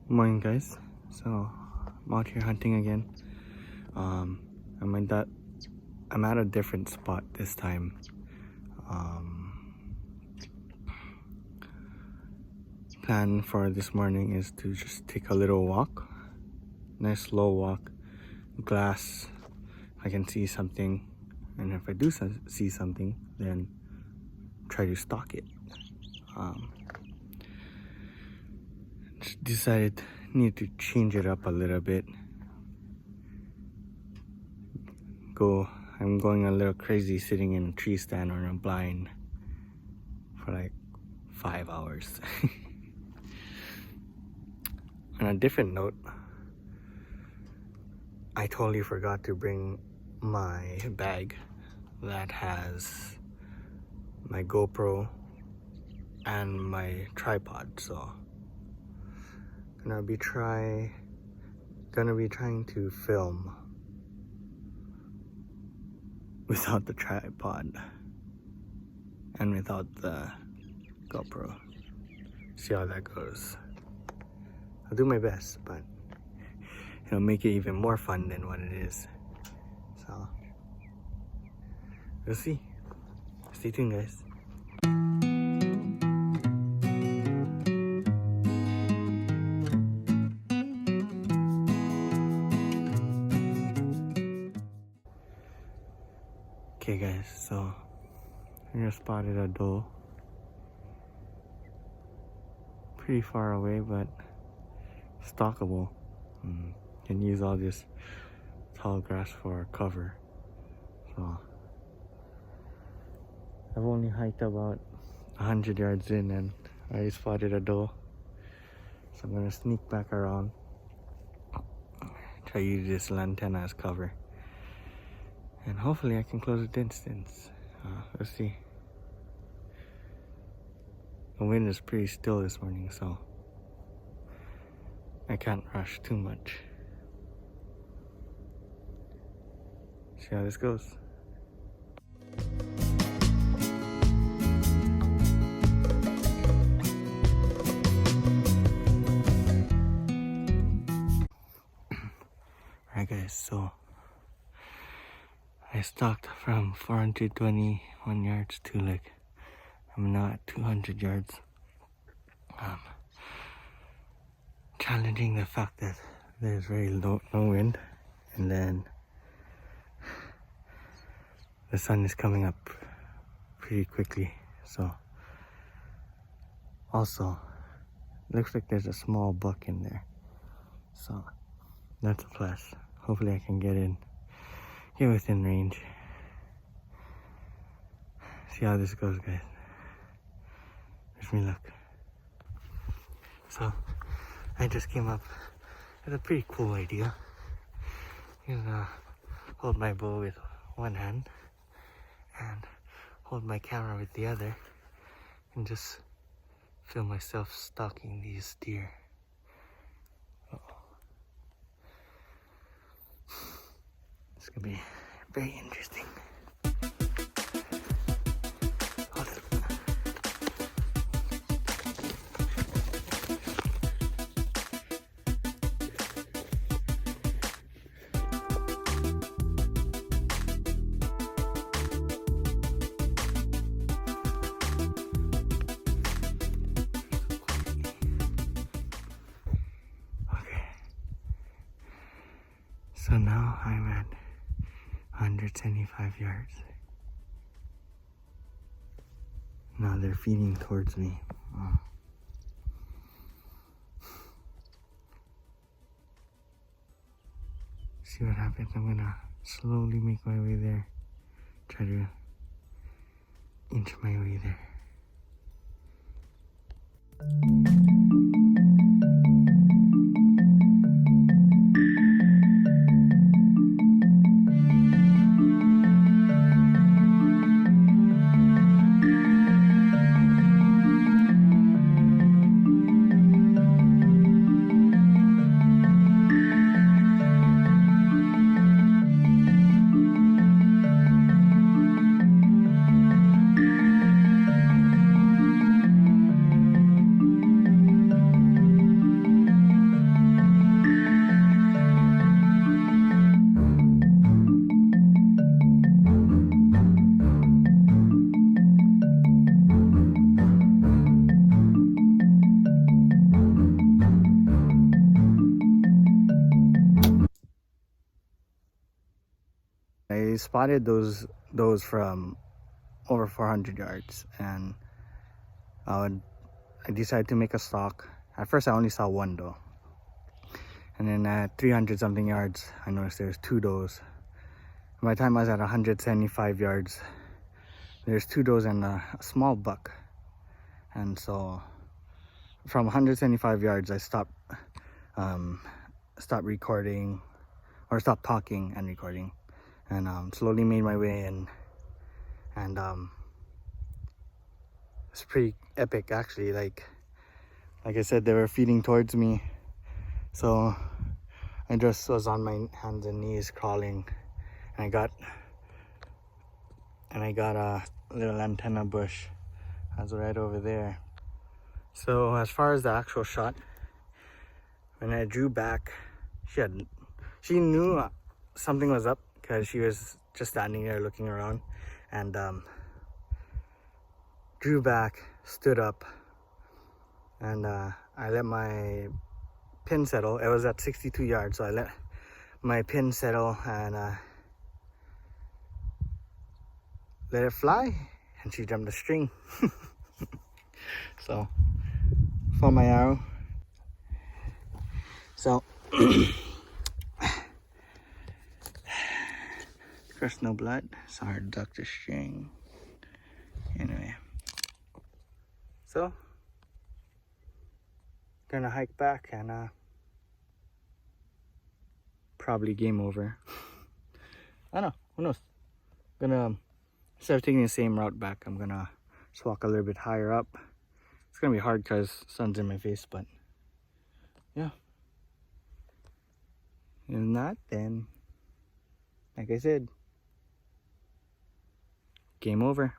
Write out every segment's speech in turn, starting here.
Morning, guys. So I'm out here hunting again. I'm at a different spot this time. Plan for this morning is to just take a little walk, nice slow walk, glass. I can see something, and if I do see something, then try to stalk it. Just decided need to change it up a little bit. I'm going a little crazy sitting in a tree stand or in a blind for like 5 hours. On a different note, I totally forgot to bring my bag that has my GoPro and my tripod, so gonna be trying to film without the tripod and without the GoPro. See how that goes. I'll do my best, but it'll make it even more fun than what it is. So we'll see. Stay tuned, guys. Okay, guys, so I just spotted a doe. Pretty far away, but stalkable. Can use all this tall grass for cover. So I've only hiked about 100 yards in and I spotted a doe. So I'm gonna sneak back around. Try to use this lantana as cover. And hopefully I can close the distance. Let's see. The wind is pretty still this morning, so I can't rush too much. See how this goes. Alright, guys, so I stalked from 421 yards to like I'm now at 200 yards. Challenging the fact that there's very no wind, and then the sun is coming up pretty quickly. So also looks like there's a small buck in there, so that's a plus. Hopefully I can get within range. See how this goes, guys. Wish me luck. So I just came up with a pretty cool idea. I'm gonna hold my bow with one hand and hold my camera with the other and just film myself stalking these deer. It's gonna be very interesting. So now I'm at 175 yards. Now they're feeding towards me. See what happens. I'm gonna slowly make my way there. Try to inch my way there. I spotted those from over 400 yards, and I decided to make a stalk. At first I only saw one doe, and then at 300 something yards I noticed there's 2 does. By the time I was at 175 yards, there's 2 does and a small buck. And so from 175 yards I stopped recording, or stopped talking and recording, and slowly made my way in. And it's pretty epic actually. Like I said, they were feeding towards me, so I just was on my hands and knees crawling, and I got a little antenna bush. That's right over there. So as far as the actual shot, when I drew back, she knew something was up because she was just standing there looking around, and drew back, stood up, and I let my pin settle. It was at 62 yards, so I let my pin settle and let it fly, and she jumped the string. So for my arrow, so first no blood, so hard to duck the string. Anyway, so gonna hike back, and probably game over. I don't know, who knows. Gonna, instead of taking the same route back, I'm gonna just walk a little bit higher up. It's gonna be hard because sun's in my face, but yeah. If not, then like I said, game over.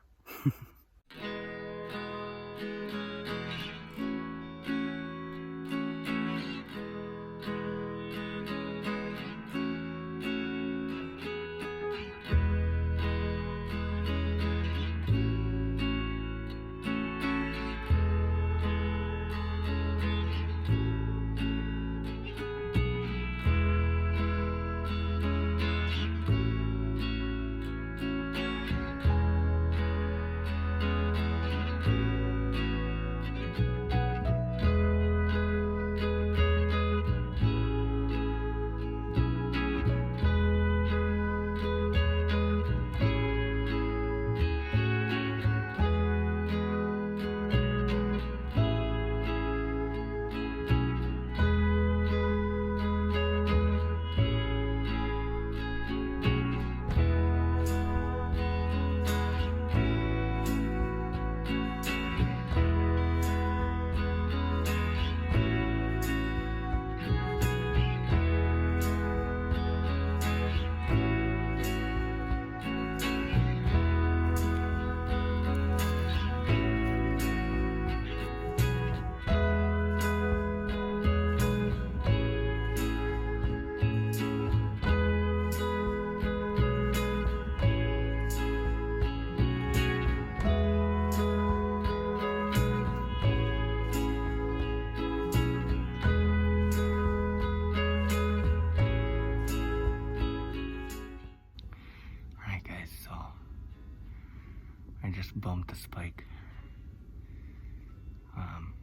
I just bumped the spike.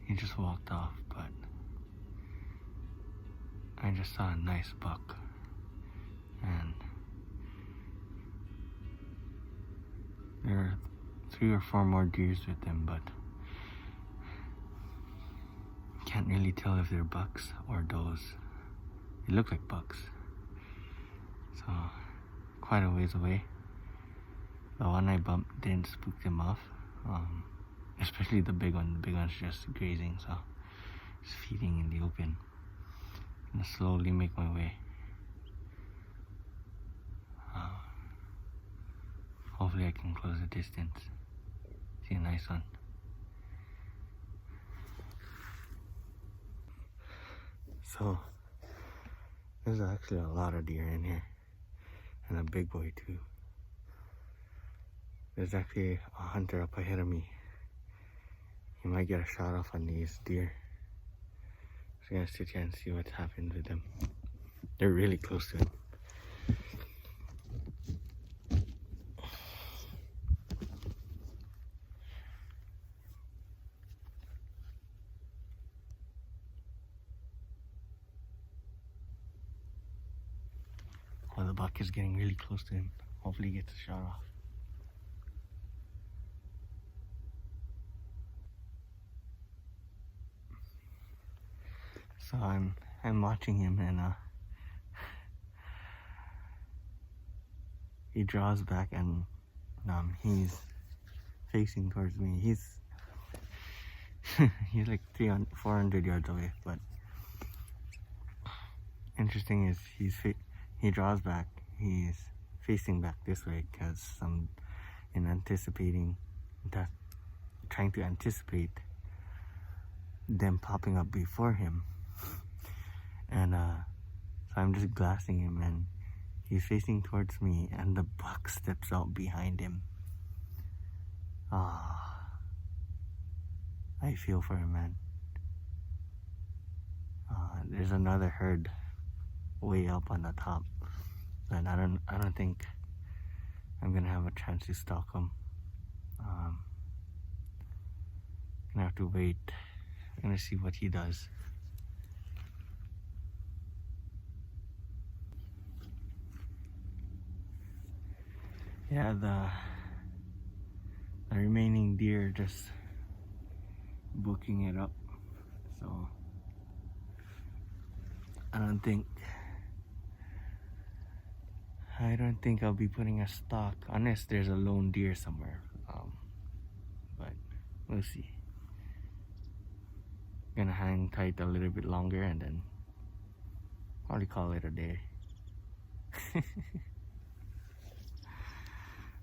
He just walked off, but I just saw a nice buck, and there are 3 or 4 more deers with him, but can't really tell if they're bucks or does. They look like bucks, so quite a ways away. The one I bumped didn't spook them off, especially the big one. The big one's just grazing, so it's feeding in the open. I'm gonna slowly make my way. Hopefully I can close the distance. See a nice one. So there's actually a lot of deer in here, and a big boy too. There's actually a hunter up ahead of me. He might get a shot off on these deer. So I'm gonna sit here and see what happens with them. They're really close to him. buck is getting really close to him. Hopefully he gets a shot off. So I'm watching him, and he draws back, and he's facing towards me. He's he's like 400 yards away, but interesting is he draws back. He's facing back this way because I'm trying to anticipate them popping up before him, and so I'm just glassing him, and he's facing towards me, and the buck steps out behind him. I feel for him, man. There's another herd way up on the top, and I don't think I'm gonna have a chance to stalk him. Gonna have to wait. I'm gonna see what he does. Yeah, the remaining deer just booking it up, so I don't think I'll be putting a stalk unless there's a lone deer somewhere, but we'll see. Gonna hang tight a little bit longer and then probably call it a day.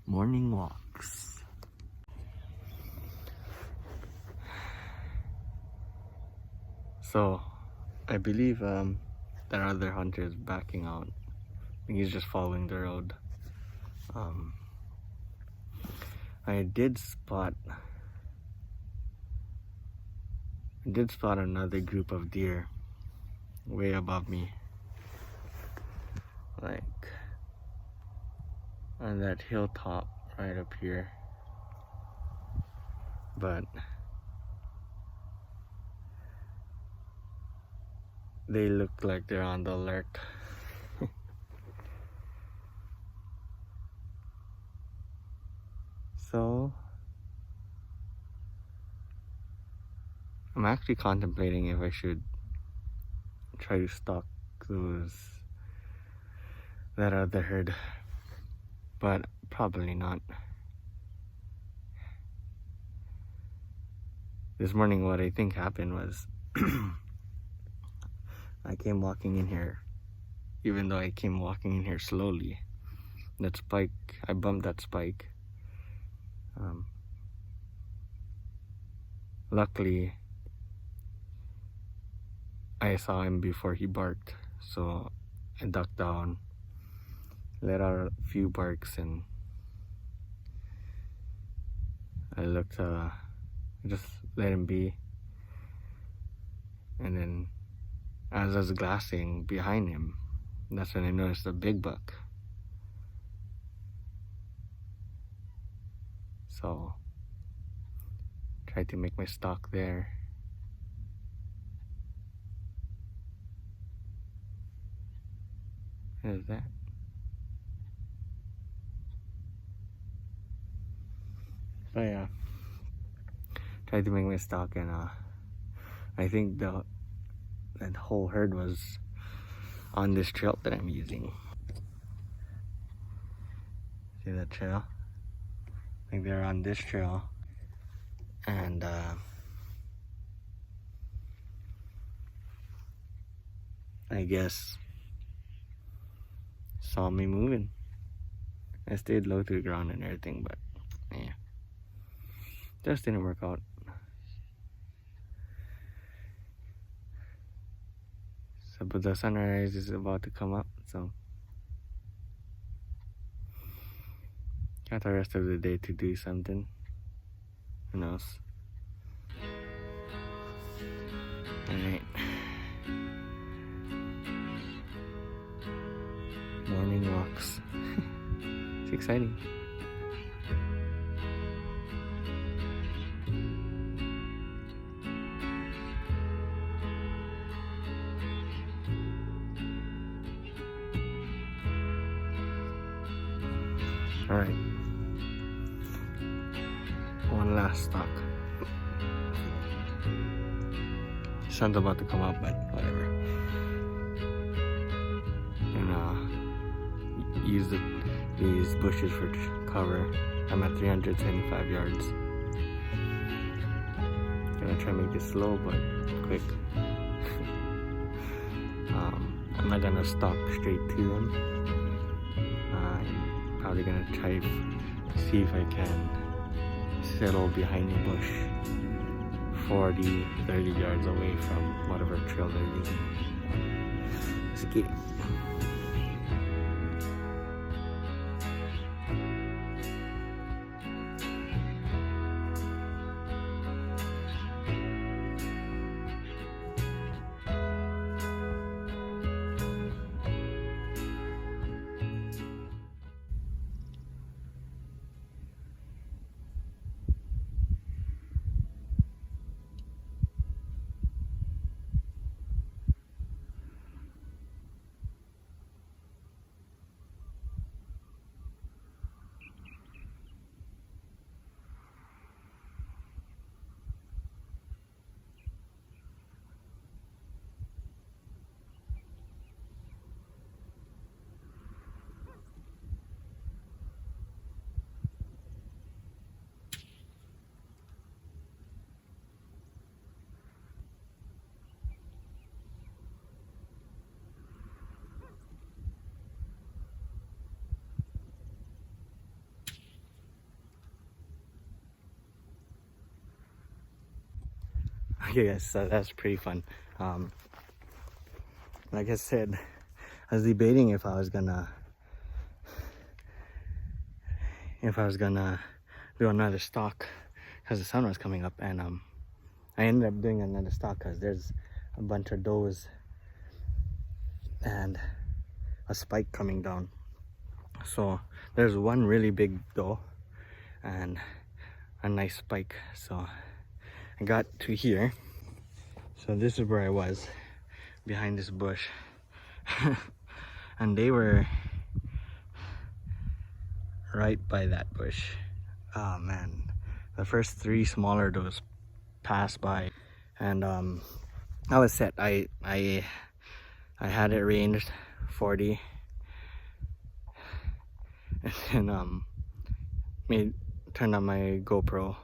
Morning walks. So I believe that other hunter is backing out. I think he's just following the road. I did spot another group of deer way above me, like on that hilltop right up here, but they look like they're on the alert. So I'm actually contemplating if I should try to stalk that other herd, but probably not. This morning what I think happened was I came walking in here, even though I came walking in here slowly. That spike, I bumped that spike. Luckily, I saw him before he barked, so I ducked down, let out a few barks, and I looked, just let him be. And then as I was glassing behind him, that's when I noticed a big buck. So tried to make my stalk there. What is that? But yeah, tried to make my stalk, and I think that whole herd was on this trail that I'm using. See that trail? I think they're on this trail, and I guess saw me moving. I stayed low to the ground and everything, but yeah, just didn't work out. So, but the sunrise is about to come up, so got the rest of the day to do something. Who knows? Alright. Morning walks. It's exciting. Alright. One last stalk. Sun's about to come up, but whatever. And use these bushes for cover. I'm at 375 yards. Gonna try to make this slow but quick. I'm not gonna stalk straight to them. I'm probably gonna try to see if I can settle behind the bush 40-30 yards away from whatever trail they're using. Let's get it. Okay guys, so that's pretty fun. Like I said, I was debating if I was gonna do another stalk because the sun was coming up, and I ended up doing another stalk because there's a bunch of does and a spike coming down. So there's one really big doe and a nice spike. So I got to here. So this is where I was, behind this bush. And they were right by that bush. Oh man, the first 3 smaller does passed by, and I was set. I had it ranged 40, and then turned on my GoPro,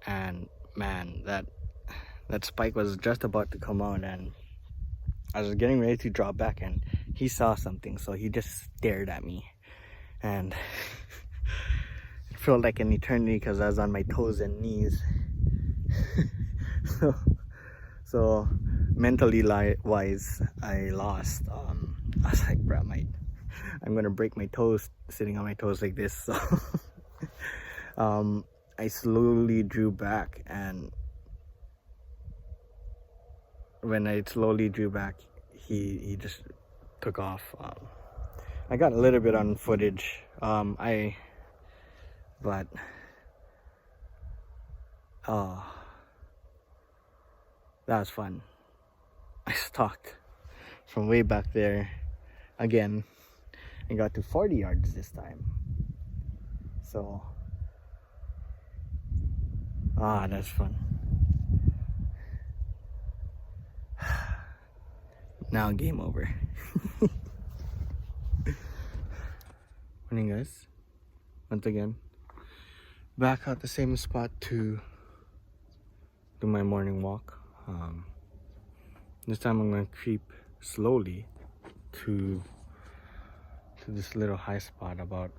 and man, that spike was just about to come out, and I was getting ready to drop back, and he saw something, so he just stared at me, and it felt like an eternity because I was on my toes and knees. so mentally wise, I lost. I was like, bro, I'm gonna break my toes sitting on my toes like this. So I slowly drew back, and when I slowly drew back, he just took off. I got a little bit on footage. But that was fun. I stalked from way back there again and got to 40 yards this time. So that's fun. Now game over. Morning guys, once again back at the same spot to do my morning walk. This time I'm going to creep slowly to this little high spot about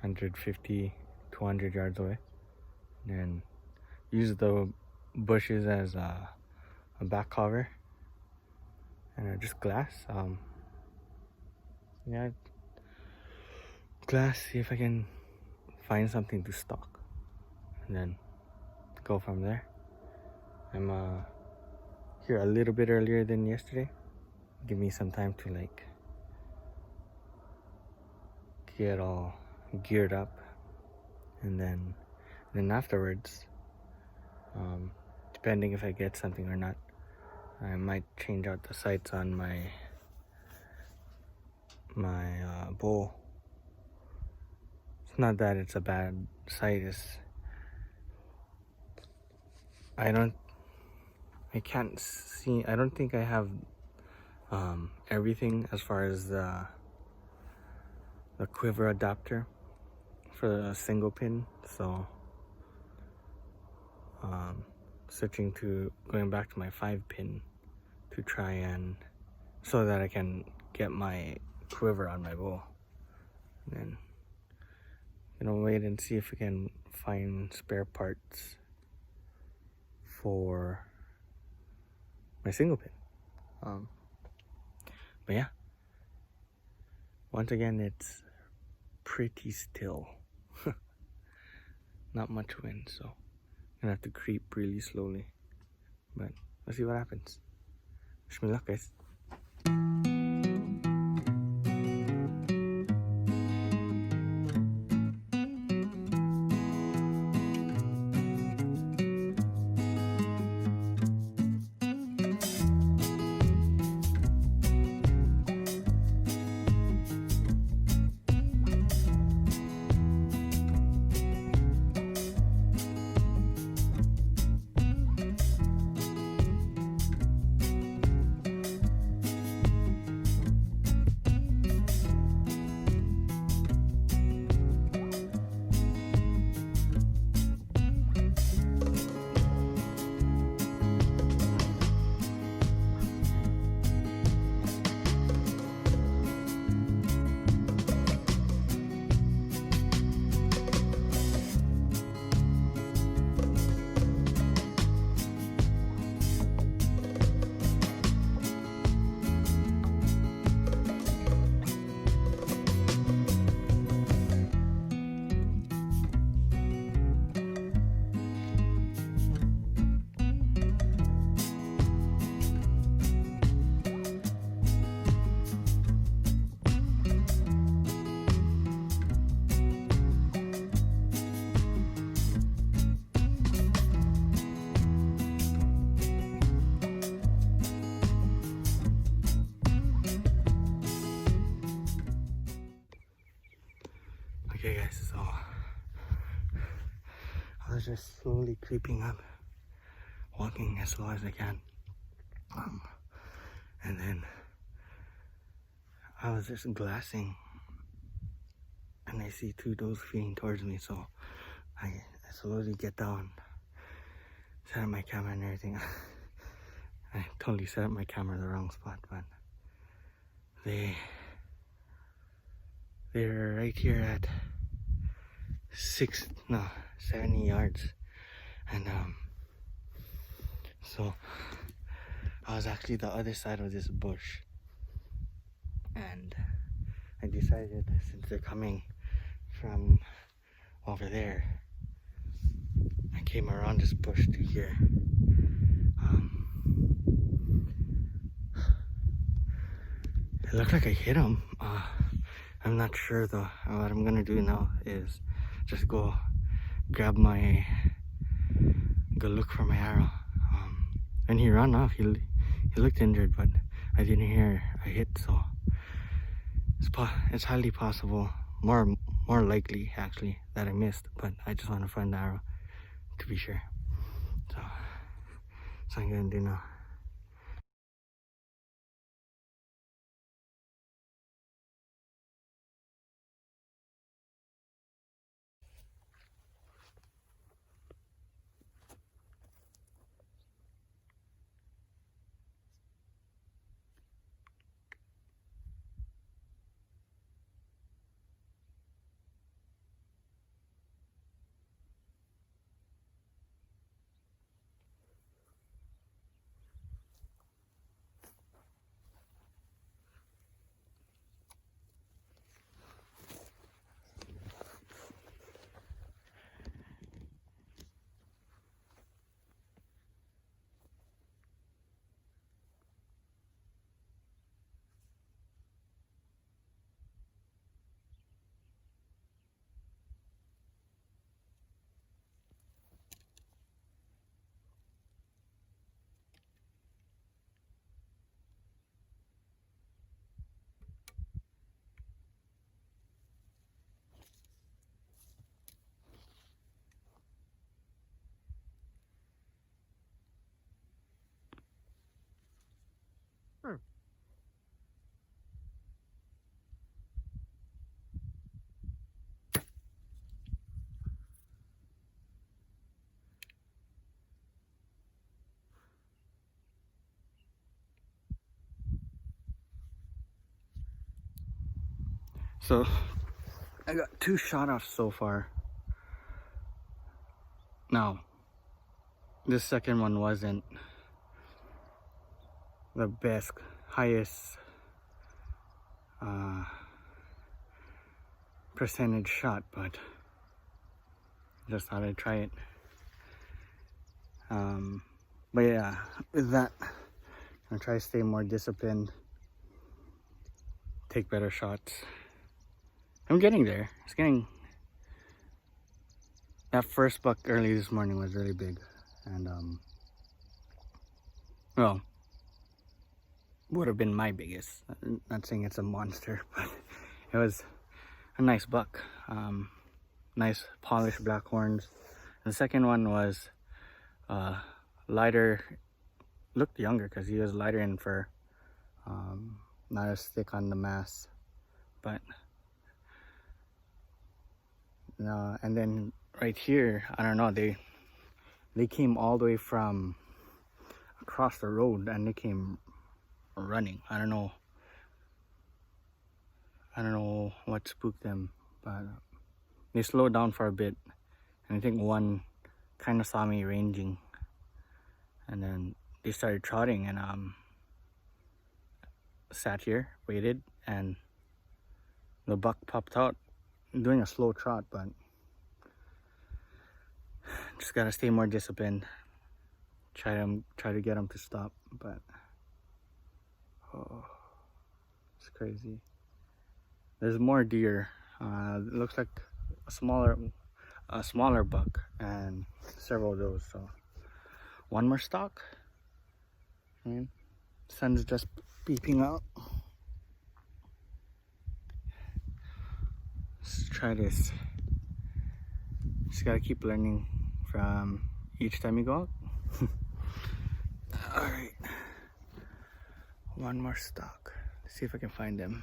150 200 yards away, and use the bushes as a back cover, and just glass. Glass, see if I can find something to stalk, and then go from there. I'm here a little bit earlier than yesterday. Give me some time to like get all geared up, and then afterwards, depending if I get something or not, I might change out the sights on my my bowl. It's not that it's a bad sight. It's I can't see. I don't think I have everything as far as the quiver adapter for a single pin. So going back to my 5-pin to try and so that I can get my quiver on my bow. And then wait and see if we can find spare parts for my single pin. But yeah, once again, it's pretty still. Not much wind, so I'm gonna have to creep really slowly. But let's see what happens. Wish me luck, guys. Okay guys, so I was just slowly creeping up, walking as slow as I can. And then I was just glassing and I see 2 does feeding towards me, so I slowly get down, set up my camera and everything. I totally set up my camera in the wrong spot, but they're right here at 70 yards. And so I was actually the other side of this bush, and I decided, since they're coming from over there, I came around this bush to here. It looked like I hit him. I'm not sure though. What I'm gonna do now is just go look for my arrow. And he ran off. He looked injured, but I didn't hear a hit, so it's highly possible, more likely actually, that I missed. But I just want to find the arrow to be sure. So that's what I'm gonna do now. So I got 2 shot offs so far. Now, this second one wasn't the best, highest percentage shot, but just thought I'd try it. But yeah, with that, I'm gonna try to stay more disciplined, take better shots. I'm getting there. It's getting. That first buck early this morning was really big, and well, would have been my biggest. I'm not saying it's a monster, but it was a nice buck. Nice polished black horns. And the second one was lighter, looked younger because he was lighter in fur, not as thick on the mass, but and then right here, I don't know, they came all the way from across the road and they came running. I don't know what spooked them, but they slowed down for a bit, and I think one kind of saw me ranging, and then they started trotting, and sat here, waited, and the buck popped out doing a slow trot. But just gotta stay more disciplined, try to get them to stop. But oh, it's crazy. There's more deer. It looks like a smaller buck and several of those. So one more stalk. Sun's just peeping out. Let's try this. Just gotta keep learning from each time you go out. Alright, one more stalk. Let's see if I can find them.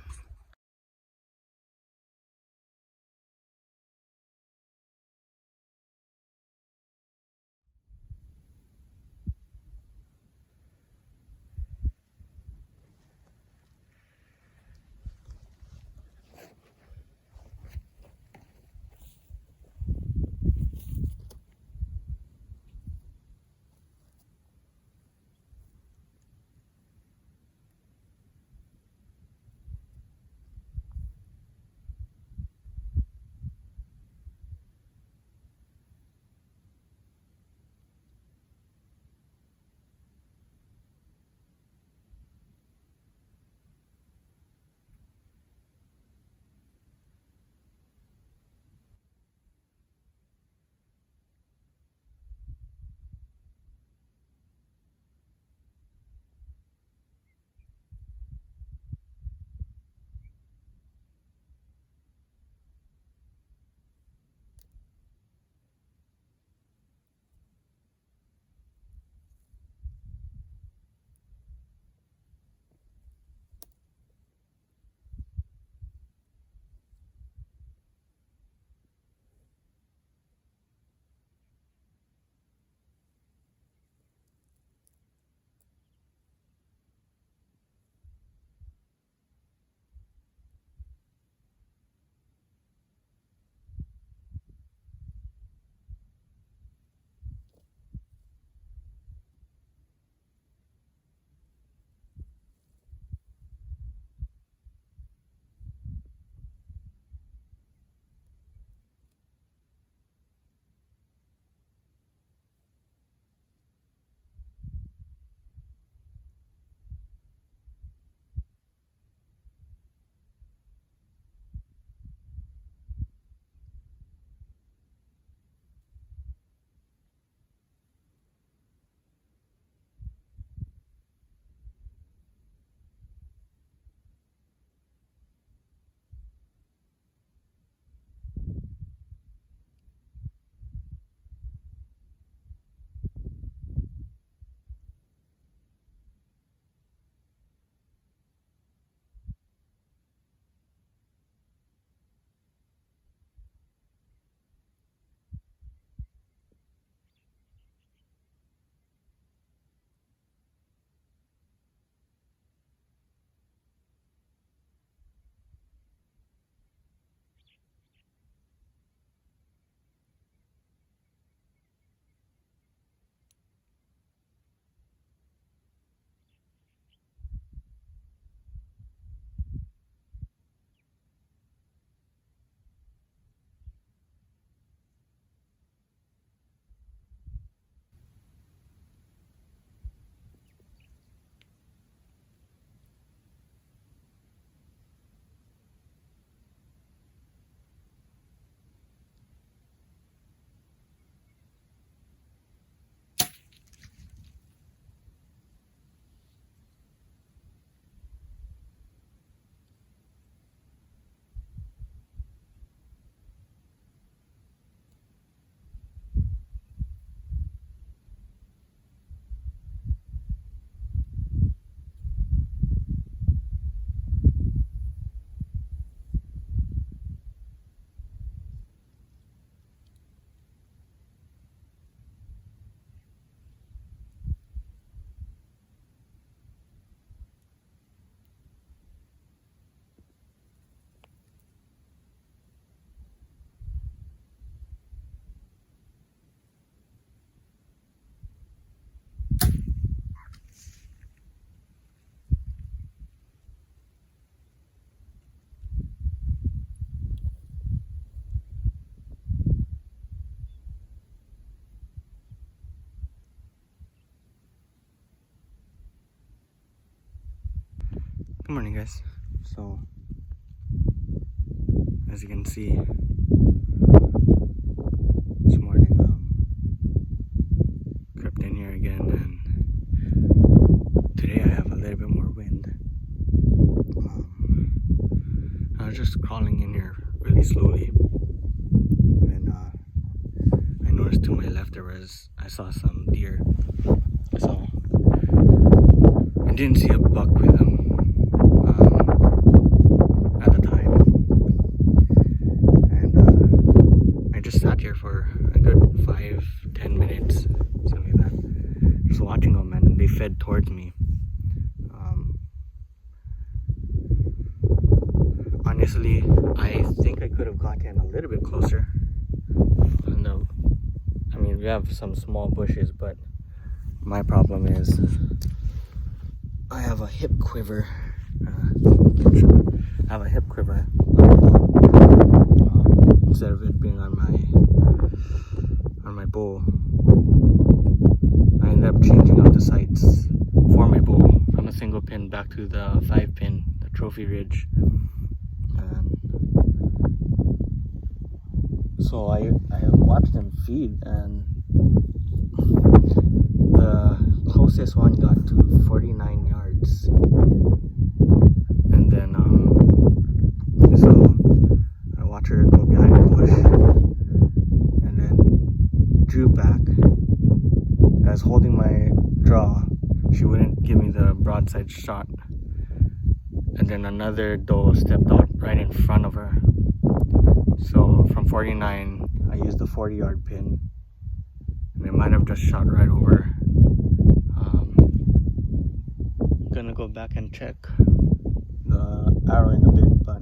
Good morning, guys. So, as you can see, this morning crept in here again, and today I have a little bit more wind. I was just crawling in here really slowly when I noticed to my left I saw some deer. So I didn't see a buck with them at the time, and I just sat here for a good 5-10 minutes, something like that, just watching them, and they fed towards me. Honestly, I think I could have gotten a little bit closer. I mean, we have some small bushes, but my problem is I have a hip quiver. I have a hip quiver instead of it being on my bow. I ended up changing out the sights for my bow from a single pin back to the 5-pin, the trophy ridge. And so I have watched them feed, and the closest one got to 49 yards. And then so I watched her go behind the bush and then drew back. I was holding my draw. She wouldn't give me the broadside shot. And then another doe stepped out right in front of her. So from 49, I used the 40-yard pin, and it might have just shot right over. Gonna go back and check the arrowing a bit, but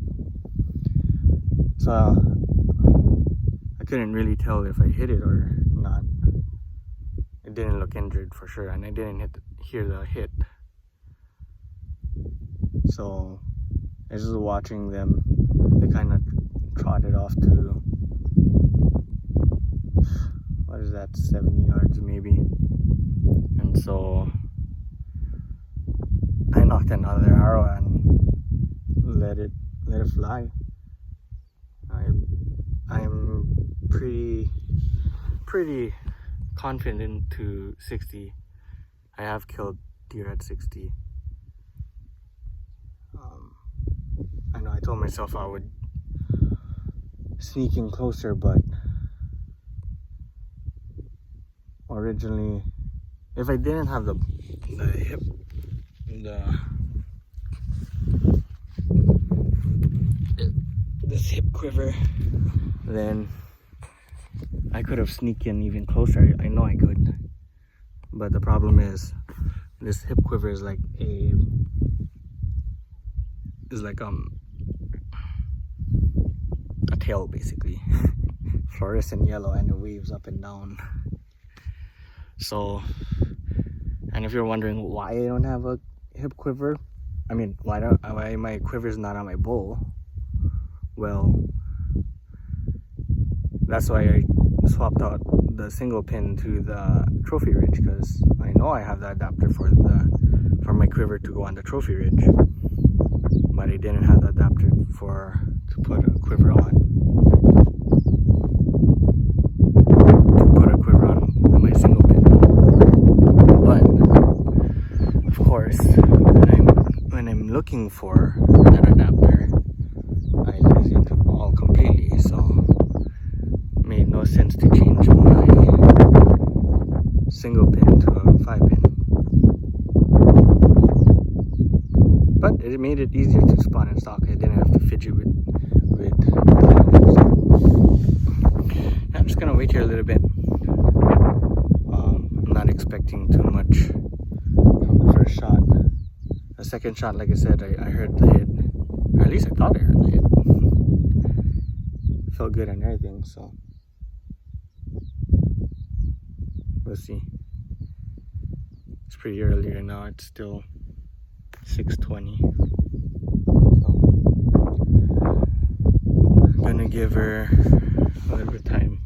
so I couldn't really tell if I hit it or not. It didn't look injured for sure, and I didn't hear the hit. So I was just watching them. They kind of trotted off to, what is that, 70 yards maybe. And so I knocked another arrow and let it fly. I'm pretty confident to 60. I have killed deer at 60. I know I told myself I would sneak in closer, but originally, if I didn't have this hip quiver, then I could have sneaked in even closer. I know I could, but the problem is this hip quiver is like a tail, basically. Fluorescent yellow, and it waves up and down. So, and if you're wondering why I don't have a hip quiver, I mean, why my quiver is not on my bow, well, that's why I swapped out the single pin to the trophy ridge, because I know I have the adapter for my quiver to go on the trophy ridge, but I didn't have the adapter to put a quiver on. My single pin. But of course, when I'm looking for that adapter, I lose it all completely. So it made no sense to change my single pin to a 5-pin. But it made it easier to spot and stalk. I didn't have to fidget with I'm just gonna wait here a little bit. I'm not expecting too much from the first shot. The second shot, like I said, I heard the hit, or at least I thought I heard the hit. Felt good and everything, so we'll see. It's pretty early right now. It's still 6:20. So I'm gonna give her a little bit of time.